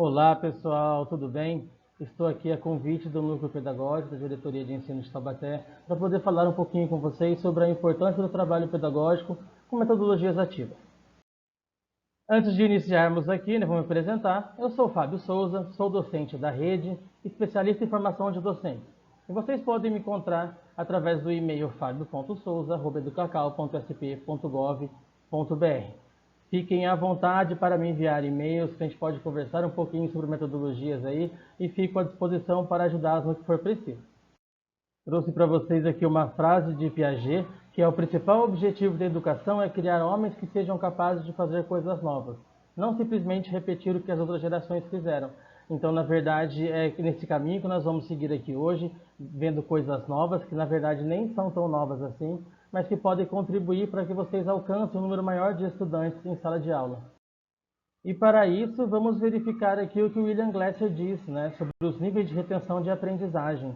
Olá pessoal, tudo bem? Estou aqui a convite do Núcleo Pedagógico da Diretoria de Ensino de Taubaté para poder falar um pouquinho com vocês sobre a importância do trabalho pedagógico com metodologias ativas. Antes de iniciarmos aqui, vou me apresentar. Eu sou o Fábio Souza, sou docente da rede, especialista em formação de docentes. E vocês podem me encontrar através do e-mail fabio.souza@educacau.sp.gov.br. Fiquem à vontade para me enviar e-mails, que a gente pode conversar um pouquinho sobre metodologias aí e fico à disposição para ajudá-los no que for preciso. Trouxe para vocês aqui uma frase de Piaget, que é: o principal objetivo da educação é criar homens que sejam capazes de fazer coisas novas, não simplesmente repetir o que as outras gerações fizeram. Então, na verdade, é nesse caminho que nós vamos seguir aqui hoje, vendo coisas novas, que na verdade nem são tão novas assim, mas que podem contribuir para que vocês alcancem um número maior de estudantes em sala de aula. E para isso, vamos verificar aqui o que o William Glasser diz, sobre os níveis de retenção de aprendizagem.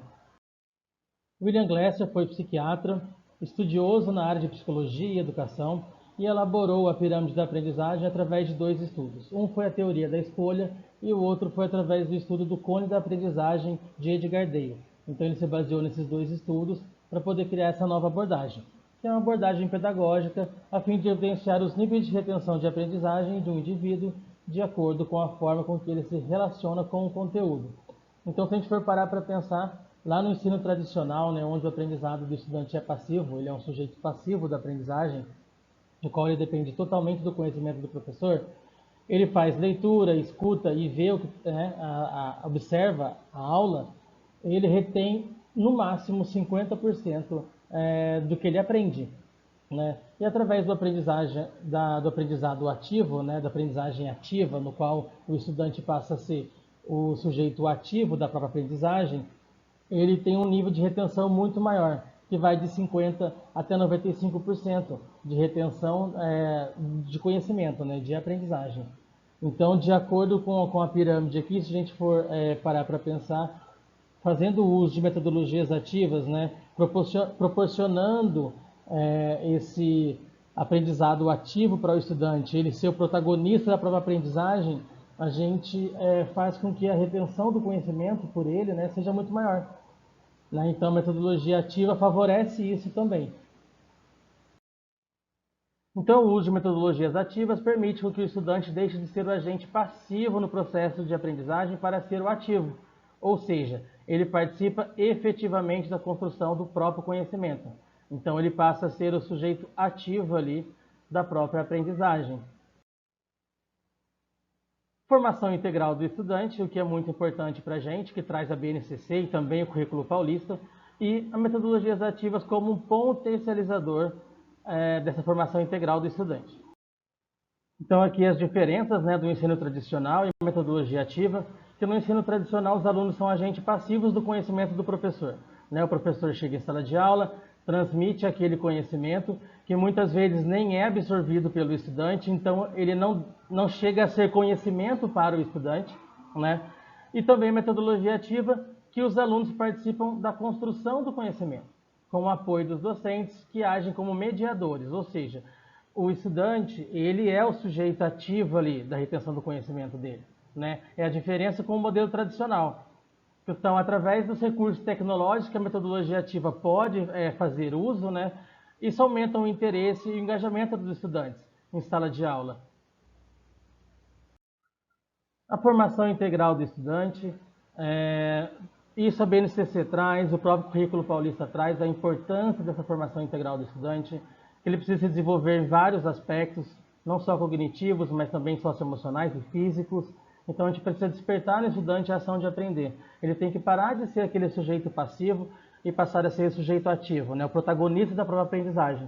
William Glasser foi psiquiatra, estudioso na área de psicologia e educação e elaborou a pirâmide da aprendizagem através de dois estudos. Um foi a teoria da escolha e o outro foi através do estudo do cone da aprendizagem de Edgar Dale. Então ele se baseou nesses dois estudos para poder criar essa nova abordagem, que é uma abordagem pedagógica a fim de evidenciar os níveis de retenção de aprendizagem de um indivíduo de acordo com a forma com que ele se relaciona com o conteúdo. Então, se a gente for parar para pensar, lá no ensino tradicional, onde o aprendizado do estudante é passivo, ele é um sujeito passivo da aprendizagem, do qual ele depende totalmente do conhecimento do professor, ele faz leitura, escuta e vê o que, observa a aula, ele retém no máximo 50% do que ele aprende. E através do aprendizado ativo, da aprendizagem ativa, no qual o estudante passa a ser o sujeito ativo da própria aprendizagem, ele tem um nível de retenção muito maior, que vai de 50% até 95% de retenção de conhecimento, de aprendizagem. Então, de acordo com a pirâmide aqui, se a gente for parar para pensar, fazendo uso de metodologias ativas, proporcionando esse aprendizado ativo para o estudante, ele ser o protagonista da própria aprendizagem, a gente faz com que a retenção do conhecimento por ele seja muito maior. Então, a metodologia ativa favorece isso também. Então, o uso de metodologias ativas permite que o estudante deixe de ser o agente passivo no processo de aprendizagem para ser o ativo, ou seja, ele participa efetivamente da construção do próprio conhecimento. Então, ele passa a ser o sujeito ativo ali da própria aprendizagem. Formação integral do estudante, o que é muito importante para a gente, que traz a BNCC e também o currículo paulista, e as metodologias ativas como um potencializador dessa formação integral do estudante. Então, aqui as diferenças do ensino tradicional e metodologia ativa, que no ensino tradicional os alunos são agentes passivos do conhecimento do professor. O professor chega em sala de aula, transmite aquele conhecimento, que muitas vezes nem é absorvido pelo estudante, então ele não chega a ser conhecimento para o estudante. E também a metodologia ativa, que os alunos participam da construção do conhecimento, com o apoio dos docentes, que agem como mediadores, ou seja, o estudante, ele é o sujeito ativo ali da retenção do conhecimento dele. É a diferença com o modelo tradicional. Então, através dos recursos tecnológicos que a metodologia ativa pode fazer uso, isso aumenta o interesse e o engajamento dos estudantes em sala de aula. A formação integral do estudante, isso a BNCC traz, o próprio currículo paulista traz, a importância dessa formação integral do estudante, que ele precisa se desenvolver em vários aspectos, não só cognitivos, mas também socioemocionais e físicos. Então, a gente precisa despertar no estudante a ação de aprender. Ele tem que parar de ser aquele sujeito passivo e passar a ser o sujeito ativo, o protagonista da própria aprendizagem.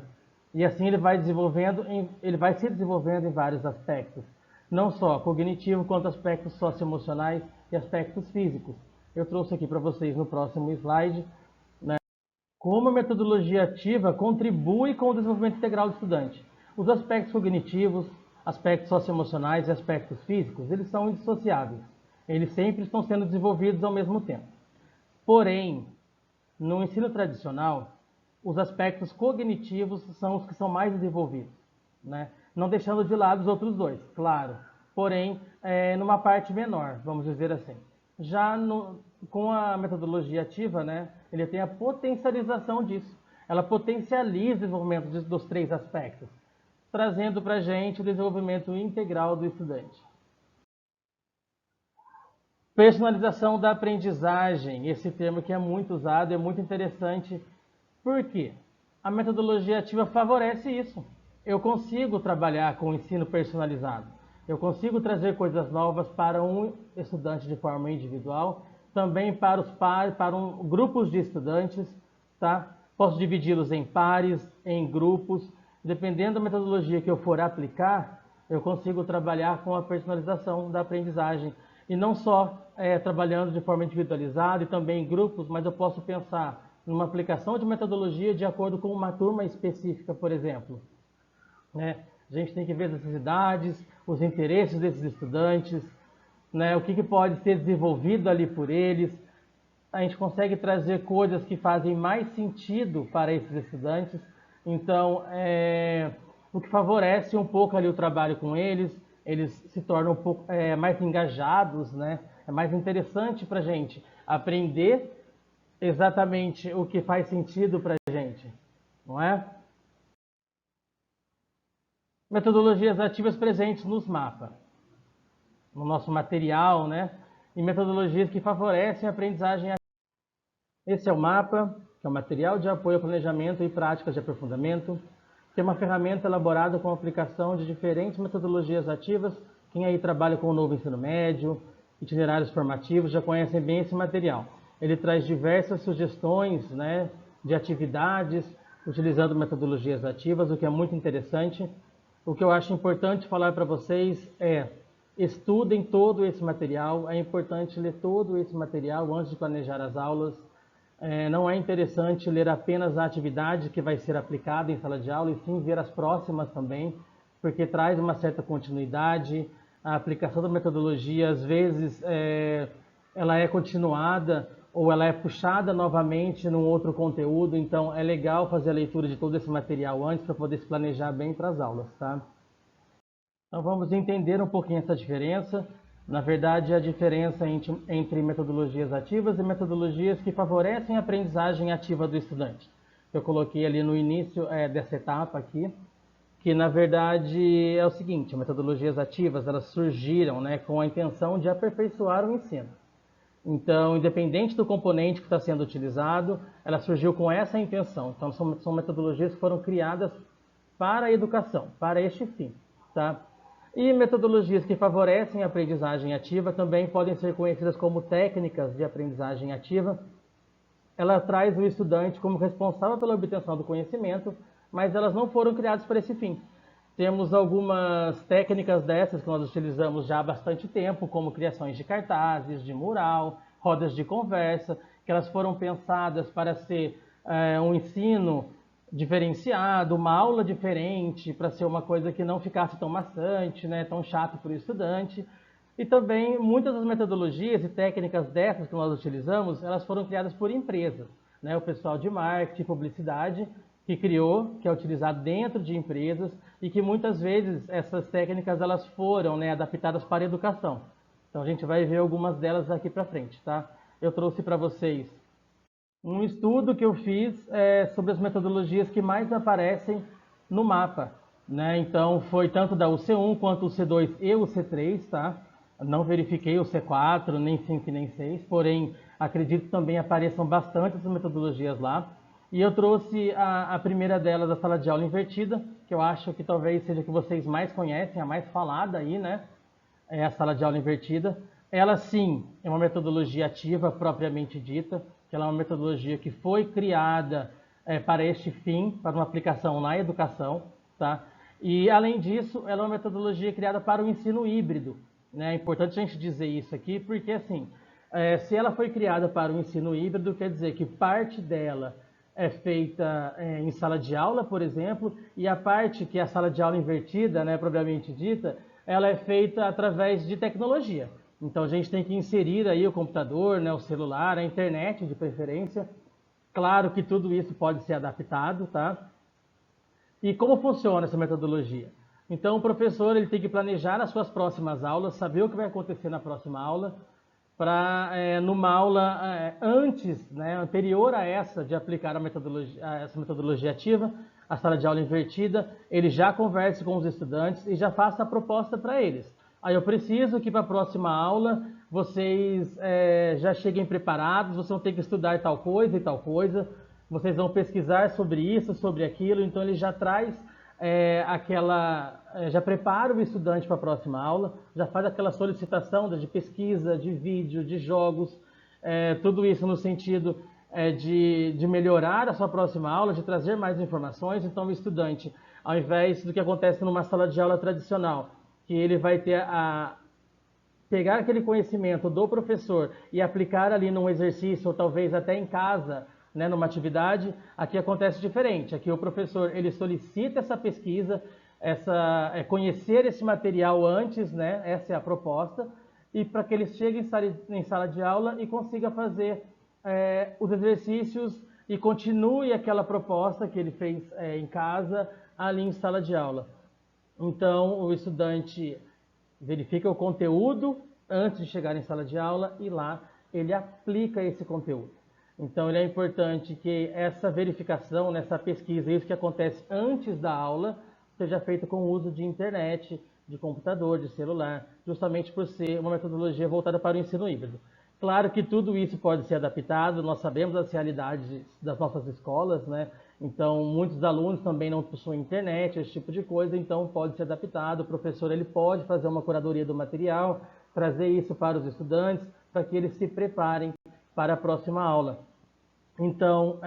E assim ele vai se desenvolvendo em vários aspectos, não só cognitivo, quanto aspectos socioemocionais e aspectos físicos. Eu trouxe aqui para vocês no próximo slide, como a metodologia ativa contribui com o desenvolvimento integral do estudante. Os aspectos cognitivos, aspectos socioemocionais e aspectos físicos, eles são indissociáveis. Eles sempre estão sendo desenvolvidos ao mesmo tempo. Porém, no ensino tradicional, os aspectos cognitivos são os que são mais desenvolvidos, não deixando de lado os outros dois, claro. porém numa parte menor, vamos dizer assim. Já com a metodologia ativa, né, ele tem a potencialização disso. Ela potencializa o desenvolvimento dos 3 aspectos, trazendo para a gente o desenvolvimento integral do estudante. Personalização da aprendizagem, esse termo que é muito usado, é muito interessante. Por quê? A metodologia ativa favorece isso. Eu consigo trabalhar com o ensino personalizado. Eu consigo trazer coisas novas para um estudante de forma individual, também para os pares, para grupos de estudantes, tá? Posso dividi-los em pares, em grupos. Dependendo da metodologia que eu for aplicar, eu consigo trabalhar com a personalização da aprendizagem. E não só trabalhando de forma individualizada e também em grupos, mas eu posso pensar numa aplicação de metodologia de acordo com uma turma específica, por exemplo. Né? A gente tem que ver as necessidades, os interesses desses estudantes, né? O que pode ser desenvolvido ali por eles. A gente consegue trazer coisas que fazem mais sentido para esses estudantes. Então, o que favorece um pouco ali o trabalho com eles se tornam um pouco mais engajados, né? É mais interessante para a gente aprender exatamente o que faz sentido para a gente, não é? Metodologias ativas presentes nos mapas, no nosso material, né? E metodologias que favorecem a aprendizagem ativa. Esse é o mapa, que é o material de apoio ao planejamento e práticas de aprofundamento, que é uma ferramenta elaborada com a aplicação de diferentes metodologias ativas. Quem aí trabalha com o novo ensino médio, itinerários formativos, já conhecem bem esse material. Ele traz diversas sugestões, né, de atividades, utilizando metodologias ativas, o que é muito interessante. O que eu acho importante falar para vocês é: estudem todo esse material. É importante ler todo esse material antes de planejar as aulas. Não é interessante ler apenas a atividade que vai ser aplicada em sala de aula, e sim ver as próximas também, porque traz uma certa continuidade. A aplicação da metodologia, às vezes, ela é continuada ou ela é puxada novamente num outro conteúdo, então é legal fazer a leitura de todo esse material antes para poder se planejar bem para as aulas, tá? Então vamos entender um pouquinho essa diferença. Na verdade, a diferença entre metodologias ativas e metodologias que favorecem a aprendizagem ativa do estudante. Eu coloquei ali no início dessa etapa aqui, que na verdade é o seguinte: metodologias ativas, elas surgiram, né, com a intenção de aperfeiçoar o ensino. Então, independente do componente que está sendo utilizado, ela surgiu com essa intenção. Então, são metodologias que foram criadas para a educação, para este fim, tá? E metodologias que favorecem a aprendizagem ativa também podem ser conhecidas como técnicas de aprendizagem ativa. Ela traz o estudante como responsável pela obtenção do conhecimento, mas elas não foram criadas para esse fim. Temos algumas técnicas dessas que nós utilizamos já há bastante tempo, como criações de cartazes, de mural, rodas de conversa, que elas foram pensadas para ser um ensino diferenciado, uma aula diferente, para ser uma coisa que não ficasse tão maçante, né, tão chato para o estudante. E também muitas das metodologias e técnicas dessas que nós utilizamos, elas foram criadas por empresas, né? O pessoal de marketing e publicidade que criou, que é utilizado dentro de empresas, e que muitas vezes essas técnicas elas foram, né, adaptadas para a educação. Então a gente vai ver algumas delas aqui para frente, tá? Eu trouxe para vocês um estudo que eu fiz sobre as metodologias que mais aparecem no mapa, né? Então foi tanto da UC1 quanto o C2 e o C3, tá? Não verifiquei o C4, nem 5 nem 6, porém acredito que também apareçam bastante essas metodologias lá. E eu trouxe a primeira delas, a sala de aula invertida, que eu acho que talvez seja a que vocês mais conhecem, a mais falada aí, né? É a sala de aula invertida. Ela sim é uma metodologia ativa propriamente dita, que ela é uma metodologia que foi criada para este fim, para uma aplicação na educação, tá? E além disso, ela é uma metodologia criada para o ensino híbrido, né? É importante a gente dizer isso aqui, porque assim, se ela foi criada para o ensino híbrido, quer dizer que parte dela é feita em sala de aula, por exemplo, e a parte que é a sala de aula invertida, né, propriamente dita, ela é feita através de tecnologia. Então a gente tem que inserir aí o computador, né, o celular, a internet de preferência. Claro que tudo isso pode ser adaptado, tá? E como funciona essa metodologia? Então, o professor ele tem que planejar as suas próximas aulas, saber o que vai acontecer na próxima aula, para, numa aula antes, né, anterior a essa, de aplicar essa metodologia ativa, a sala de aula invertida, ele já converse com os estudantes e já faça a proposta para eles. Aí eu preciso que para a próxima aula vocês já cheguem preparados, vocês vão ter que estudar tal coisa e tal coisa, vocês vão pesquisar sobre isso, sobre aquilo, então ele já traz já prepara o estudante para a próxima aula, já faz aquela solicitação de pesquisa, de vídeo, de jogos, tudo isso no sentido de melhorar a sua próxima aula, de trazer mais informações. Então o estudante, ao invés do que acontece numa sala de aula tradicional, que ele vai ter pegar aquele conhecimento do professor e aplicar ali num exercício, ou talvez até em casa, né, numa atividade, aqui acontece diferente. Aqui o professor ele solicita essa pesquisa, conhecer esse material antes, né, essa é a proposta, e para que ele chegue em sala de aula e consiga fazer os exercícios e continue aquela proposta que ele fez em casa ali em sala de aula. Então o estudante verifica o conteúdo antes de chegar em sala de aula e lá ele aplica esse conteúdo. Então, é importante que essa verificação, nessa pesquisa, isso que acontece antes da aula, seja feito com o uso de internet, de computador, de celular, justamente por ser uma metodologia voltada para o ensino híbrido. Claro que tudo isso pode ser adaptado, nós sabemos as realidades das nossas escolas, né? Então, muitos alunos também não possuem internet, esse tipo de coisa, então pode ser adaptado. O professor ele pode fazer uma curadoria do material, trazer isso para os estudantes, para que eles se preparem para a próxima aula. Então,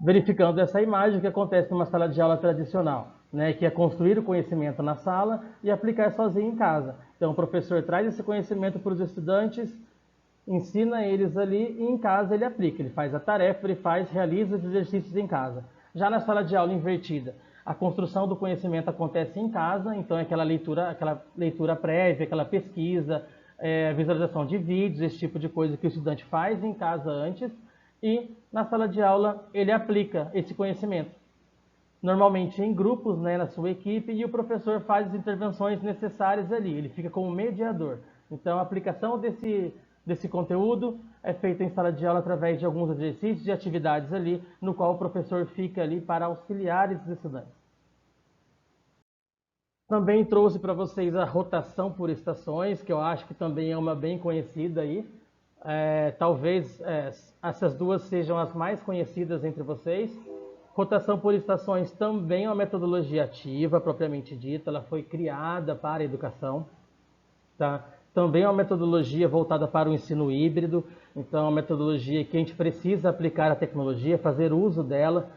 verificando essa imagem que acontece numa sala de aula tradicional, né, que é construir o conhecimento na sala e aplicar sozinho em casa. Então, o professor traz esse conhecimento para os estudantes, ensina eles ali e em casa ele aplica. Ele faz a tarefa, realiza os exercícios em casa. Já na sala de aula invertida, a construção do conhecimento acontece em casa, então é aquela leitura prévia, aquela pesquisa, visualização de vídeos, esse tipo de coisa que o estudante faz em casa antes, e na sala de aula ele aplica esse conhecimento. Normalmente em grupos, né, na sua equipe, e o professor faz as intervenções necessárias ali, ele fica como mediador. Então a aplicação desse conteúdo é feita em sala de aula através de alguns exercícios e atividades ali, no qual o professor fica ali para auxiliar esses estudantes. Também trouxe para vocês a rotação por estações, que eu acho que também é uma bem conhecida aí. Talvez essas duas sejam as mais conhecidas entre vocês. Rotação por estações também é uma metodologia ativa, propriamente dita, ela foi criada para a educação. Tá? Também é uma metodologia voltada para o ensino híbrido, então é uma metodologia que a gente precisa aplicar a tecnologia, fazer uso dela,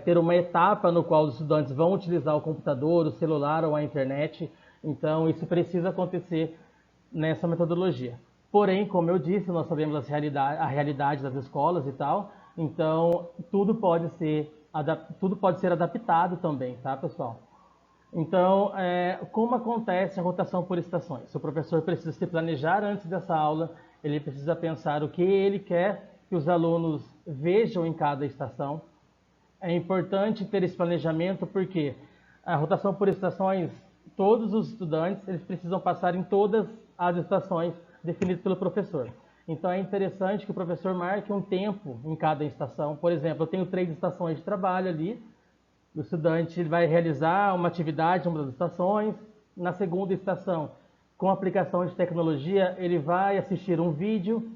ter uma etapa no qual os estudantes vão utilizar o computador, o celular ou a internet, então isso precisa acontecer nessa metodologia. Porém, como eu disse, nós sabemos a realidade das escolas e tal, então tudo pode ser adaptado também, tá, pessoal? Então, como acontece a rotação por estações? O professor precisa se planejar antes dessa aula, ele precisa pensar o que ele quer que os alunos vejam em cada estação. É importante ter esse planejamento porque a rotação por estações, todos os estudantes eles precisam passar em todas as estações definidas pelo professor. Então, é interessante que o professor marque um tempo em cada estação. Por exemplo, eu tenho 3 estações de trabalho ali, o estudante ele vai realizar uma atividade em uma das estações. Na segunda estação, com aplicação de tecnologia, ele vai assistir um vídeo.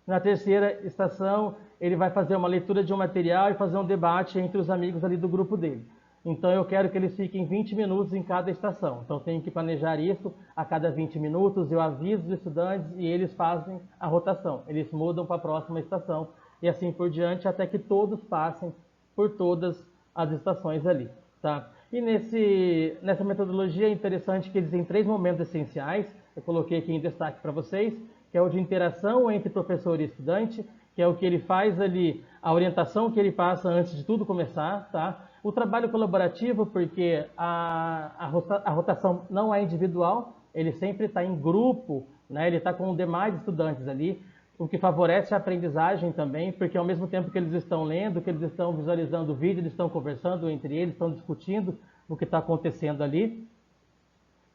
Na terceira estação, ele vai fazer uma leitura de um material e fazer um debate entre os amigos ali do grupo dele. Então, eu quero que eles fiquem 20 minutos em cada estação. Então, tenho que planejar isso a cada 20 minutos. Eu aviso os estudantes e eles fazem a rotação. Eles mudam para a próxima estação e assim por diante, até que todos passem por todas as estações ali, tá? E nessa metodologia é interessante que eles têm 3 momentos essenciais, eu coloquei aqui em destaque para vocês, que é o de interação entre professor e estudante, que é o que ele faz ali, a orientação que ele passa antes de tudo começar, tá? O trabalho colaborativo, porque a rotação não é individual, ele sempre está em grupo, né? Ele está com demais estudantes ali, o que favorece a aprendizagem também, porque ao mesmo tempo que eles estão lendo, que eles estão visualizando o vídeo, eles estão conversando entre eles, estão discutindo o que está acontecendo ali.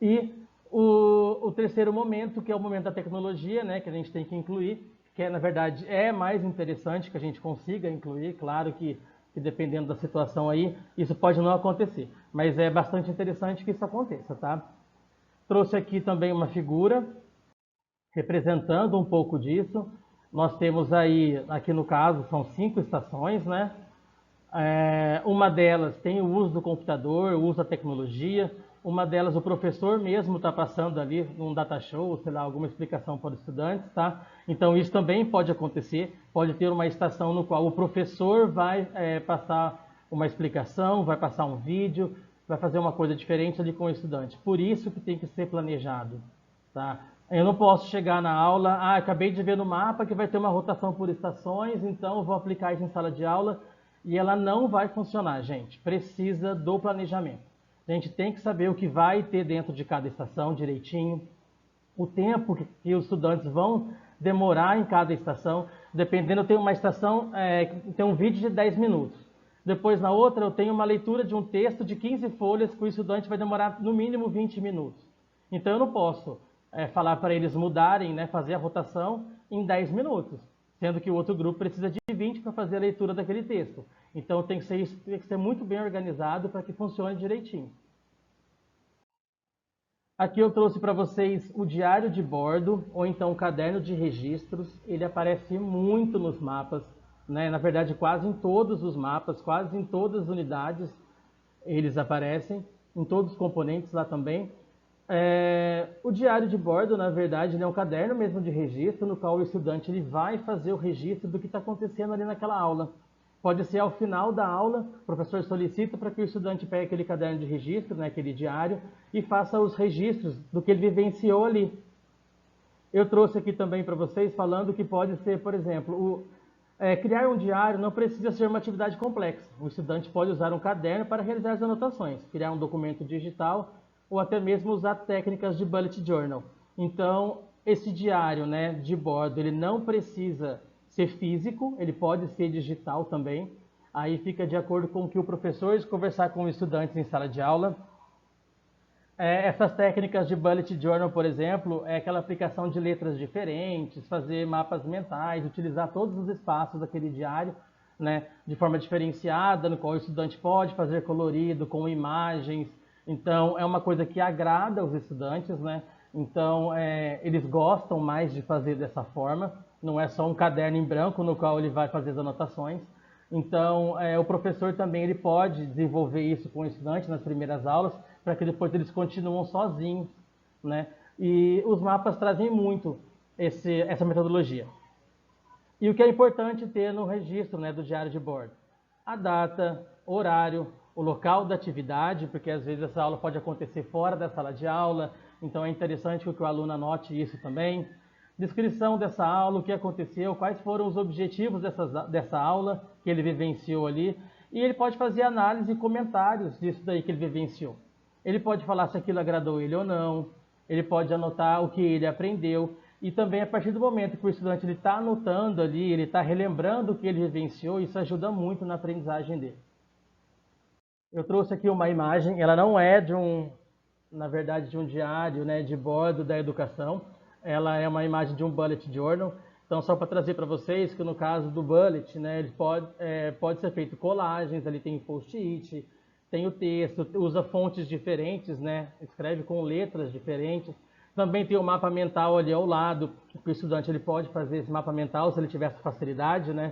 E o terceiro momento, que é o momento da tecnologia, né, que a gente tem que incluir, que na verdade é mais interessante que a gente consiga incluir, claro que dependendo da situação aí, isso pode não acontecer, mas é bastante interessante que isso aconteça, tá? Trouxe aqui também uma figura representando um pouco disso. Nós temos aí, aqui no caso, são 5 estações, né? Uma delas tem o uso do computador, o uso da tecnologia. Uma delas o professor mesmo está passando ali num data show, sei lá, alguma explicação para os estudantes, tá? Então isso também pode acontecer, pode ter uma estação no qual o professor vai passar uma explicação, vai passar um vídeo, vai fazer uma coisa diferente ali com o estudante. Por isso que tem que ser planejado, tá? Eu não posso chegar na aula, acabei de ver no mapa que vai ter uma rotação por estações, então eu vou aplicar isso em sala de aula e ela não vai funcionar, gente. Precisa do planejamento. A gente tem que saber o que vai ter dentro de cada estação direitinho, o tempo que os estudantes vão demorar em cada estação. Dependendo, eu tenho uma estação, tem um vídeo de 10 minutos. Depois, na outra, eu tenho uma leitura de um texto de 15 folhas que o estudante vai demorar no mínimo 20 minutos. Então, eu não posso falar para eles mudarem, né, fazer a rotação em 10 minutos, sendo que o outro grupo precisa de 20 para fazer a leitura daquele texto. Então, tem que ser muito bem organizado para que funcione direitinho. Aqui eu trouxe para vocês o diário de bordo, ou então o caderno de registros. Ele aparece muito nos mapas, né? Na verdade, quase em todos os mapas, quase em todas as unidades eles aparecem, em todos os componentes lá também. O diário de bordo, na verdade, é um caderno mesmo de registro, no qual o estudante ele vai fazer o registro do que está acontecendo ali naquela aula. Pode ser ao final da aula, o professor solicita para que o estudante pegue aquele caderno de registro, né, aquele diário, e faça os registros do que ele vivenciou ali. Eu trouxe aqui também para vocês falando que pode ser, por exemplo, criar um diário não precisa ser uma atividade complexa. O estudante pode usar um caderno para realizar as anotações, criar um documento digital ou até mesmo usar técnicas de bullet journal. Então, esse diário, né, de bordo, ele não precisa ser físico, ele pode ser digital também. Aí fica de acordo com o que o professor conversar com os estudantes em sala de aula. Essas técnicas de bullet journal, por exemplo, é aquela aplicação de letras diferentes, fazer mapas mentais, utilizar todos os espaços daquele diário, né, de forma diferenciada, no qual o estudante pode fazer colorido, com imagens. Então, é uma coisa que agrada os estudantes, né? Então, eles gostam mais de fazer dessa forma. Não é só um caderno em branco no qual ele vai fazer as anotações. Então, o professor também ele pode desenvolver isso com o estudante nas primeiras aulas, para que depois eles continuem sozinhos, né? E os mapas trazem muito essa metodologia. E o que é importante ter no registro, né, do diário de bordo? A data, horário, o local da atividade, porque às vezes essa aula pode acontecer fora da sala de aula, então é interessante que o aluno anote isso também. Descrição dessa aula, o que aconteceu, quais foram os objetivos dessa aula que ele vivenciou ali, e ele pode fazer análise e comentários disso daí que ele vivenciou. Ele pode falar se aquilo agradou ele ou não, ele pode anotar o que ele aprendeu, e também a partir do momento que o estudante está anotando ali, ele está relembrando o que ele vivenciou, isso ajuda muito na aprendizagem dele. Eu trouxe aqui uma imagem, ela não é na verdade, de um diário, né, de bordo da educação, ela é uma imagem de um bullet journal. Então, só para trazer para vocês que no caso do bullet, né, ele pode ser feito colagens, ali tem post-it, tem o texto, usa fontes diferentes, né, escreve com letras diferentes. Também tem o mapa mental ali ao lado, que o estudante ele pode fazer esse mapa mental se ele tiver essa facilidade, né,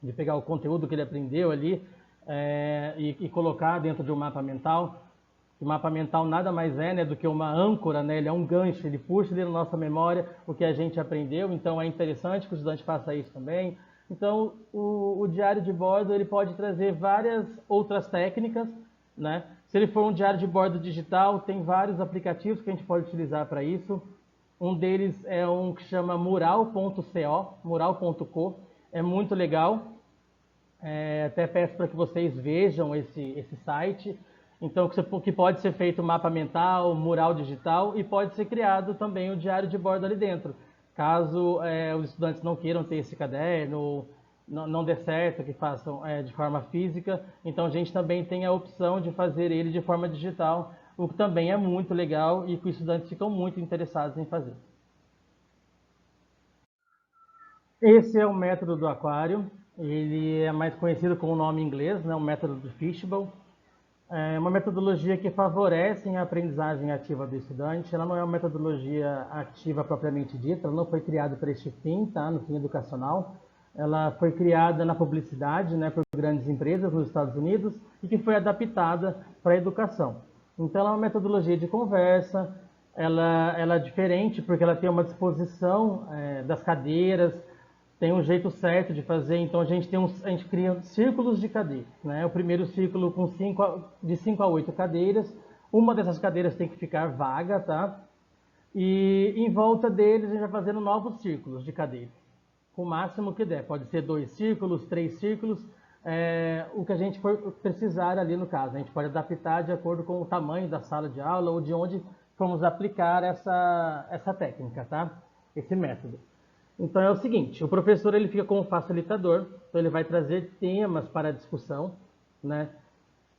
de pegar o conteúdo que ele aprendeu ali e colocar dentro de um mapa mental. O mapa mental nada mais é, né, do que uma âncora, né? Ele é um gancho, ele puxa ali na nossa memória o que a gente aprendeu, então é interessante que o estudante faça isso também. Então, o diário de bordo ele pode trazer várias outras técnicas, né? Se ele for um diário de bordo digital, tem vários aplicativos que a gente pode utilizar para isso. Um deles é um que chama mural.co, é muito legal. Até peço para que vocês vejam esse site. Então, que pode ser feito mapa mental, mural digital e pode ser criado também o diário de bordo ali dentro. Caso os estudantes não queiram ter esse caderno não dê certo, que façam de forma física. Então a gente também tem a opção de fazer ele de forma digital, o que também é muito legal e que os estudantes ficam muito interessados em fazer. Esse é o método do aquário, ele é mais conhecido com o nome inglês, né, o método do Fishbowl. É uma metodologia que favorece a aprendizagem ativa do estudante. Ela não é uma metodologia ativa propriamente dita, ela não foi criada para este fim, tá? No fim educacional. Ela foi criada na publicidade, né, por grandes empresas nos Estados Unidos e que foi adaptada para a educação. Então, ela é uma metodologia de conversa, ela é diferente porque ela tem uma disposição das cadeiras, tem um jeito certo de fazer, então a gente cria círculos de cadeira, né? O primeiro círculo com de 5 a 8 cadeiras, uma dessas cadeiras tem que ficar vaga, tá? E em volta deles a gente vai fazendo novos círculos de cadeira, o máximo que der, pode ser 2 círculos, 3 círculos, o que a gente for precisar ali no caso, a gente pode adaptar de acordo com o tamanho da sala de aula ou de onde formos aplicar essa técnica, tá? Esse método. Então é o seguinte, o professor ele fica como facilitador, então ele vai trazer temas para a discussão, né?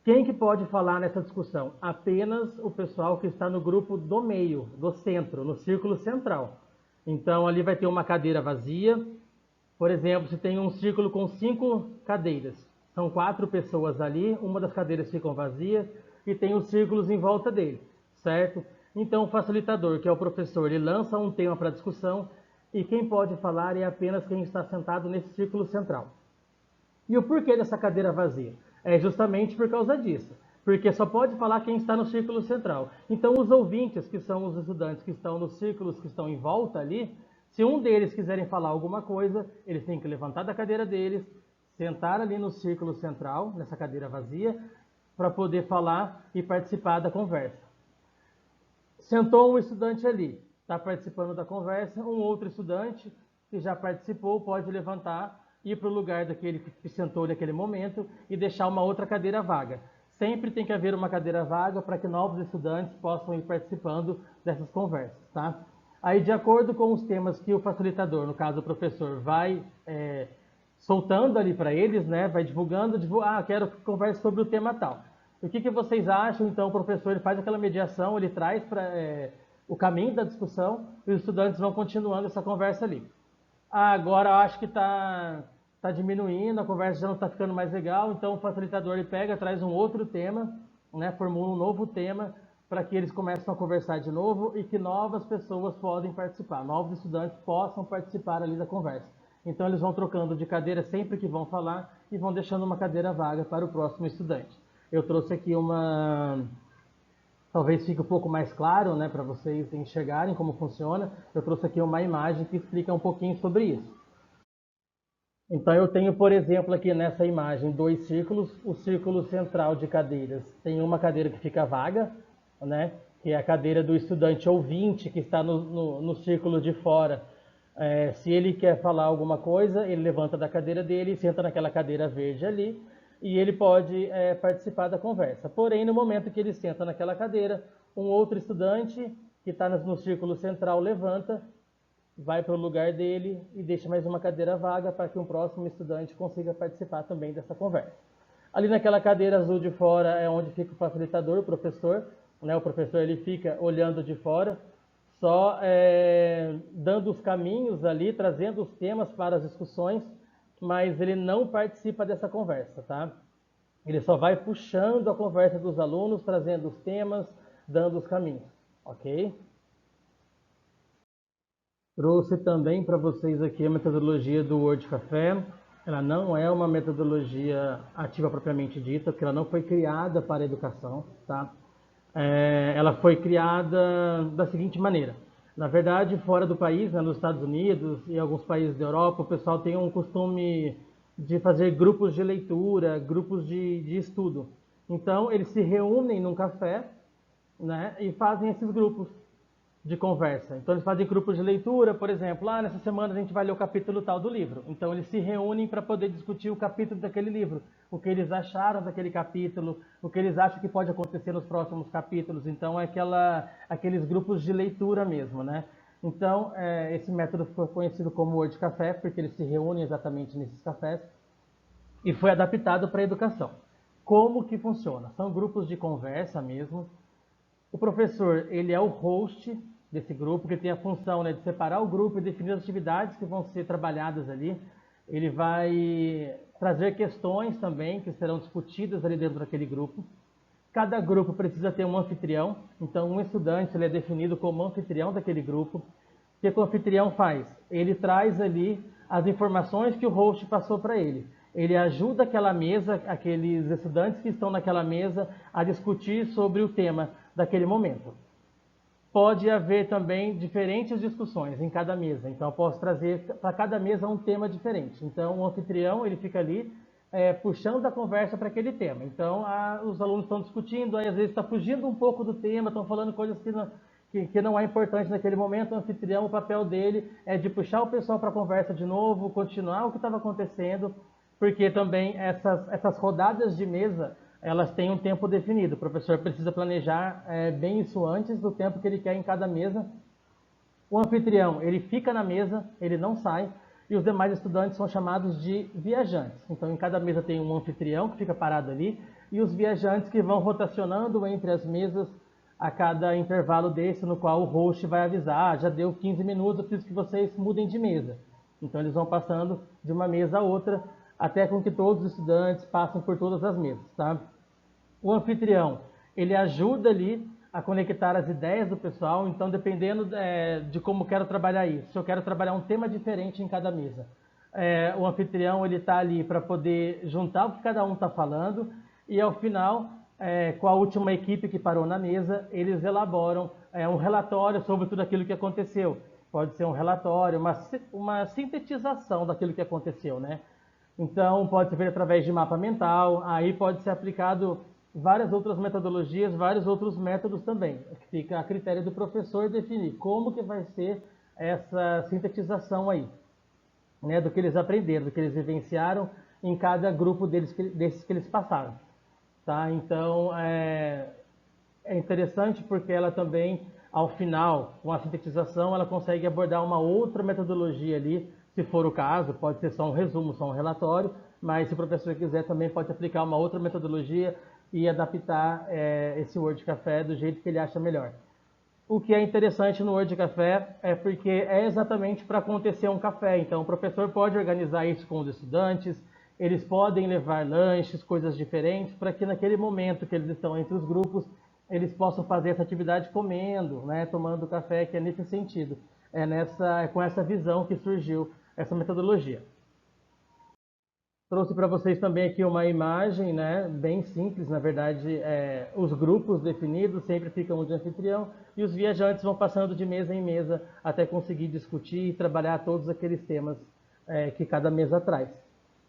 Quem que pode falar nessa discussão? Apenas o pessoal que está no grupo do meio, do centro, no círculo central. Então ali vai ter uma cadeira vazia, por exemplo, se tem um círculo com 5 cadeiras, são 4 pessoas ali, uma das cadeiras ficam vazias e tem os círculos em volta dele, certo? Então o facilitador, que é o professor, ele lança um tema para discussão e quem pode falar é apenas quem está sentado nesse círculo central. E o porquê dessa cadeira vazia? É justamente por causa disso. Porque só pode falar quem está no círculo central. Então, os ouvintes, que são os estudantes que estão nos círculos que estão em volta ali, se um deles quiserem falar alguma coisa, eles têm que levantar da cadeira deles, sentar ali no círculo central, nessa cadeira vazia, para poder falar e participar da conversa. Sentou um estudante ali, está participando da conversa, um outro estudante que já participou pode levantar, ir para o lugar daquele que sentou naquele momento e deixar uma outra cadeira vaga. Sempre tem que haver uma cadeira vaga para que novos estudantes possam ir participando dessas conversas, tá? Aí, de acordo com os temas que o facilitador, no caso o professor, vai soltando ali para eles, né? Vai divulgando, quero que converse sobre o tema tal. O que vocês acham? Então, o professor ele faz aquela mediação, ele traz para o caminho da discussão e os estudantes vão continuando essa conversa ali. Agora eu acho que tá diminuindo, a conversa já não está ficando mais legal, então o facilitador ele pega, traz um outro tema, né, formula um novo tema para que eles comecem a conversar de novo e que novas pessoas podem participar, novos estudantes possam participar ali da conversa. Então eles vão trocando de cadeira sempre que vão falar e vão deixando uma cadeira vaga para o próximo estudante. Eu trouxe aqui talvez fique um pouco mais claro, né, para vocês enxergarem como funciona. Eu trouxe aqui uma imagem que explica um pouquinho sobre isso. Então eu tenho, por exemplo, aqui nessa imagem, 2 círculos. O círculo central de cadeiras tem uma cadeira que fica vaga, né, que é a cadeira do estudante ouvinte que está no círculo de fora. Se ele quer falar alguma coisa, ele levanta da cadeira dele e senta naquela cadeira verde ali e ele pode participar da conversa. Porém, no momento que ele senta naquela cadeira, um outro estudante que está no círculo central levanta, vai para o lugar dele e deixa mais uma cadeira vaga para que um próximo estudante consiga participar também dessa conversa. Ali naquela cadeira azul de fora é onde fica o facilitador, o professor. Né? O professor ele fica olhando de fora, só dando os caminhos ali, trazendo os temas para as discussões, mas ele não participa dessa conversa, tá? Ele só vai puxando a conversa dos alunos, trazendo os temas, dando os caminhos, ok? Trouxe também para vocês aqui a metodologia do Word Café. Ela não é uma metodologia ativa propriamente dita, porque ela não foi criada para a educação, tá? Ela foi criada da seguinte maneira. Na verdade, fora do país, né, nos Estados Unidos e alguns países da Europa, o pessoal tem um costume de fazer grupos de leitura, grupos de estudo. Então, eles se reúnem num café, né, e fazem esses grupos de conversa. Então eles fazem grupos de leitura, por exemplo, nessa semana a gente vai ler o capítulo tal do livro. Então eles se reúnem para poder discutir o capítulo daquele livro, o que eles acharam daquele capítulo, o que eles acham que pode acontecer nos próximos capítulos. Então é aqueles grupos de leitura mesmo, né? Então, esse método foi conhecido como Word Café, porque eles se reúnem exatamente nesses cafés, e foi adaptado para a educação. Como que funciona? São grupos de conversa mesmo. O professor, ele é o host desse grupo, que tem a função, né, de separar o grupo e definir as atividades que vão ser trabalhadas ali. Ele vai trazer questões também que serão discutidas ali dentro daquele grupo. Cada grupo precisa ter um anfitrião, então um estudante ele é definido como anfitrião daquele grupo. O que o anfitrião faz? Ele traz ali as informações que o host passou para ele. Ele ajuda aquela mesa, aqueles estudantes que estão naquela mesa, a discutir sobre o tema daquele momento. Pode haver também diferentes discussões em cada mesa, então eu posso trazer para cada mesa um tema diferente. Então o anfitrião ele fica ali puxando a conversa para aquele tema. Então os alunos estão discutindo, aí às vezes está fugindo um pouco do tema, estão falando coisas que não é importante naquele momento. O anfitrião, o papel dele é de puxar o pessoal para a conversa de novo, continuar o que estava acontecendo, porque também essas rodadas de mesa, elas têm um tempo definido. O professor precisa planejar bem isso antes do tempo que ele quer em cada mesa. O anfitrião, ele fica na mesa, ele não sai, e os demais estudantes são chamados de viajantes. Então, em cada mesa tem um anfitrião que fica parado ali, e os viajantes que vão rotacionando entre as mesas a cada intervalo desse, no qual o host vai avisar, já deu 15 minutos, eu preciso que vocês mudem de mesa. Então, eles vão passando de uma mesa a outra, até com que todos os estudantes passem por todas as mesas, tá? O anfitrião, ele ajuda ali a conectar as ideias do pessoal, então dependendo de como quero trabalhar isso, se eu quero trabalhar um tema diferente em cada mesa, o anfitrião ele está ali para poder juntar o que cada um está falando e ao final, com a última equipe que parou na mesa, eles elaboram um relatório sobre tudo aquilo que aconteceu. Pode ser um relatório, uma sintetização daquilo que aconteceu, né? Então, pode ser feito através de mapa mental, aí pode ser aplicado várias outras metodologias, vários outros métodos também. Fica a critério do professor definir como que vai ser essa sintetização aí, né, do que eles aprenderam, do que eles vivenciaram em cada grupo desses que eles passaram. Tá? Então, é interessante porque ela também, ao final, com a sintetização, ela consegue abordar uma outra metodologia ali, se for o caso, pode ser só um resumo, só um relatório, mas se o professor quiser também pode aplicar uma outra metodologia e adaptar esse Word Café do jeito que ele acha melhor. O que é interessante no Word Café é porque é exatamente para acontecer um café, então o professor pode organizar isso com os estudantes, eles podem levar lanches, coisas diferentes, para que naquele momento que eles estão entre os grupos, eles possam fazer essa atividade comendo, né, tomando café, que é nesse sentido. Com essa visão que surgiu essa metodologia. Trouxe para vocês também aqui uma imagem, né, bem simples, na verdade, os grupos definidos sempre ficam de anfitrião e os viajantes vão passando de mesa em mesa até conseguir discutir e trabalhar todos aqueles temas que cada mesa traz.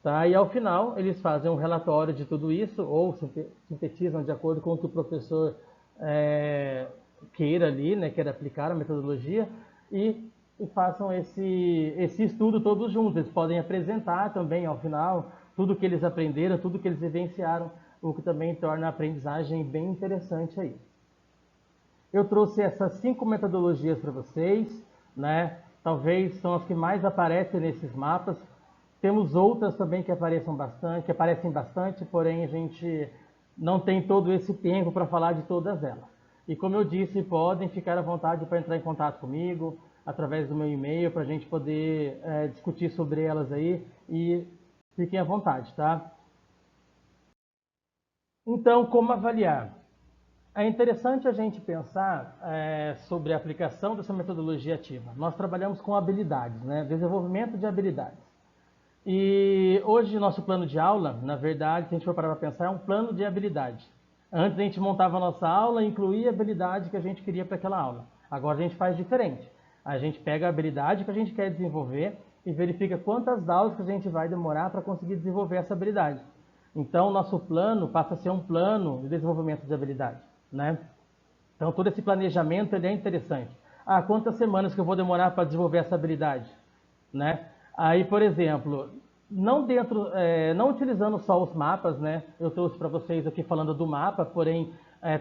Tá? E ao final eles fazem um relatório de tudo isso ou sintetizam de acordo com o que o professor queira ali, né, queira aplicar a metodologia e façam esse estudo todos juntos. Eles podem apresentar também ao final tudo que eles aprenderam, tudo que eles vivenciaram, o que também torna a aprendizagem bem interessante aí. Eu trouxe essas 5 metodologias para vocês, né? Talvez são as que mais aparecem nesses mapas. Temos outras também que aparecem bastante, porém a gente não tem todo esse tempo para falar de todas elas. E como eu disse, podem ficar à vontade para entrar em contato comigo, através do meu e-mail, para a gente poder discutir sobre elas aí e fiquem à vontade, tá? Então, como avaliar? É interessante a gente pensar sobre a aplicação dessa metodologia ativa. Nós trabalhamos com habilidades, né? Desenvolvimento de habilidades. E hoje nosso plano de aula, na verdade, se a gente for parar para pensar, é um plano de habilidade. Antes a gente montava a nossa aula e incluía a habilidade que a gente queria para aquela aula. Agora a gente faz diferente. A gente pega a habilidade que a gente quer desenvolver e verifica quantas aulas que a gente vai demorar para conseguir desenvolver essa habilidade. Então o nosso plano passa a ser um plano de desenvolvimento de habilidade, né? Então todo esse planejamento ele é interessante. Quantas semanas que eu vou demorar para desenvolver essa habilidade, né? Aí, por exemplo, não utilizando só os mapas, né? Eu trouxe para vocês aqui falando do mapa, porém,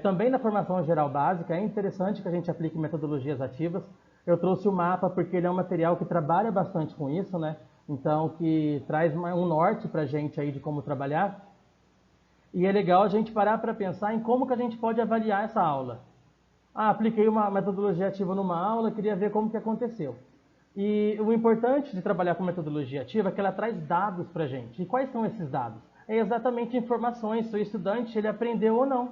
também na formação geral básica, é interessante que a gente aplique metodologias ativas. Eu trouxe o mapa porque ele é um material que trabalha bastante com isso, né? Então, que traz um norte para a gente aí de como trabalhar. E é legal a gente parar para pensar em como que a gente pode avaliar essa aula. Ah, apliquei uma metodologia ativa numa aula, queria ver como que aconteceu. E o importante de trabalhar com metodologia ativa é que ela traz dados para a gente. E quais são esses dados? É exatamente informações se o estudante ele aprendeu ou não,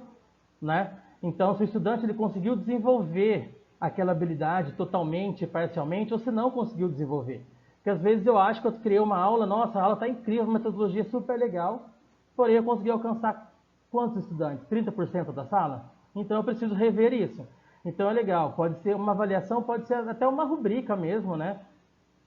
né? Então, se o estudante ele conseguiu desenvolver aquela habilidade totalmente, parcialmente, ou se não conseguiu desenvolver. Porque às vezes eu acho que eu criei uma aula, nossa, a aula está incrível, uma metodologia super legal, porém eu consegui alcançar quantos estudantes? 30% da sala? Então eu preciso rever isso. Então é legal, pode ser uma avaliação, pode ser até uma rubrica mesmo, né?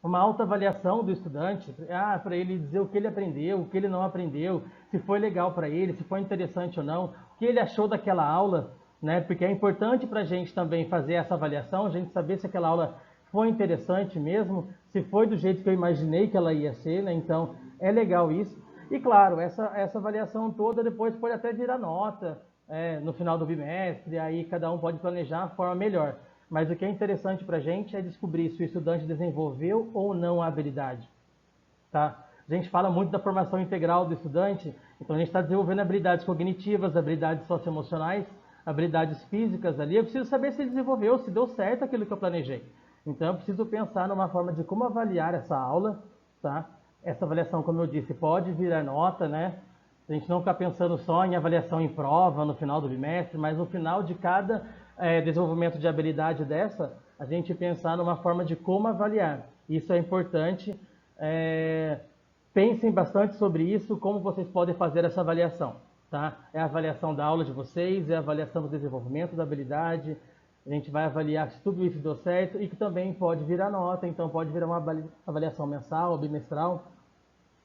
Uma autoavaliação do estudante, para ele dizer o que ele aprendeu, o que ele não aprendeu, se foi legal para ele, se foi interessante ou não, o que ele achou daquela aula, né? Porque é importante para a gente também fazer essa avaliação, a gente saber se aquela aula foi interessante mesmo, se foi do jeito que eu imaginei que ela ia ser, né? Então é legal isso. E claro, essa avaliação toda depois pode até virar nota, no final do bimestre, aí cada um pode planejar a forma melhor. Mas o que é interessante para a gente é descobrir se o estudante desenvolveu ou não a habilidade. Tá? A gente fala muito da formação integral do estudante, então a gente está desenvolvendo habilidades cognitivas, habilidades socioemocionais, habilidades físicas ali. Eu preciso saber se ele desenvolveu, se deu certo aquilo que eu planejei. Então eu preciso pensar numa forma de como avaliar essa aula. Tá? Essa avaliação, como eu disse, pode virar nota, né? A gente não ficar pensando só em avaliação em prova no final do bimestre, mas no final de cada desenvolvimento de habilidade dessa, a gente pensar numa forma de como avaliar. Isso é importante. Pensem bastante sobre isso, como vocês podem fazer essa avaliação. Tá? É a avaliação da aula de vocês, é a avaliação do desenvolvimento da habilidade. A gente vai avaliar se tudo isso deu certo e que também pode virar nota, então pode virar uma avaliação mensal ou bimestral,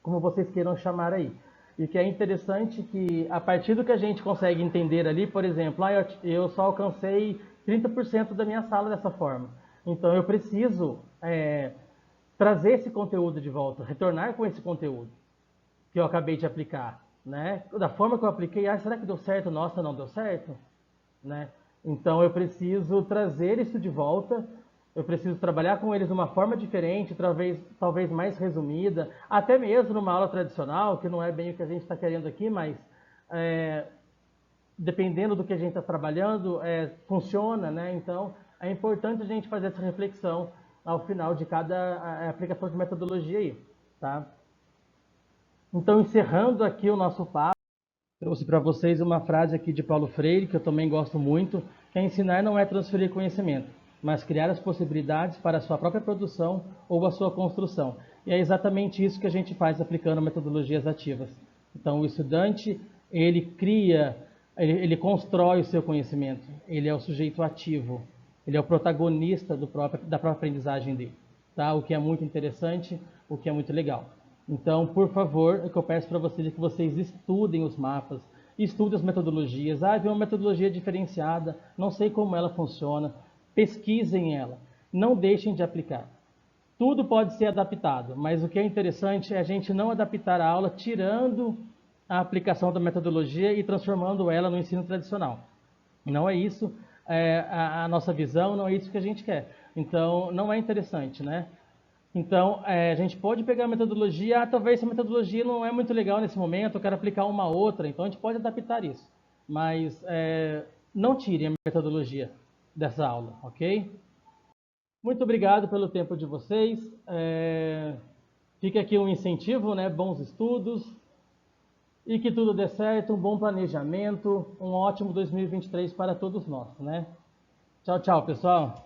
como vocês queiram chamar aí. E que é interessante que, a partir do que a gente consegue entender ali, por exemplo, eu só alcancei 30% da minha sala dessa forma. Então, eu preciso trazer esse conteúdo de volta, retornar com esse conteúdo que eu acabei de aplicar. Né? Da forma que eu apliquei, será que deu certo? Nossa, não deu certo? Né? Então, eu preciso trazer isso de volta. Eu preciso trabalhar com eles de uma forma diferente, talvez mais resumida, até mesmo numa aula tradicional, que não é bem o que a gente está querendo aqui, mas dependendo do que a gente está trabalhando, funciona, né? Então, é importante a gente fazer essa reflexão ao final de cada aplicação de metodologia aí, tá? Então, encerrando aqui o nosso papo, trouxe para vocês uma frase aqui de Paulo Freire, que eu também gosto muito, que ensinar não é transferir conhecimento, mas criar as possibilidades para a sua própria produção ou a sua construção. E é exatamente isso que a gente faz aplicando metodologias ativas. Então, o estudante, ele cria, ele constrói o seu conhecimento, ele é o sujeito ativo, ele é o protagonista da própria aprendizagem dele. Tá? O que é muito interessante, o que é muito legal. Então, por favor, o que eu peço para vocês é que vocês estudem os mapas, estudem as metodologias. Tem uma metodologia diferenciada, não sei como ela funciona. Pesquisem ela, não deixem de aplicar. Tudo pode ser adaptado, mas o que é interessante é a gente não adaptar a aula tirando a aplicação da metodologia e transformando ela no ensino tradicional. Não é isso a nossa visão, não é isso que a gente quer. Então, não é interessante, né? Então, a gente pode pegar a metodologia, talvez essa metodologia não é muito legal nesse momento, eu quero aplicar uma outra, então a gente pode adaptar isso. Mas não tirem a metodologia dessa aula, ok? Muito obrigado pelo tempo de vocês. Fica aqui um incentivo, né? Bons estudos e que tudo dê certo, um bom planejamento, um ótimo 2023 para todos nós, né? Tchau, tchau, pessoal.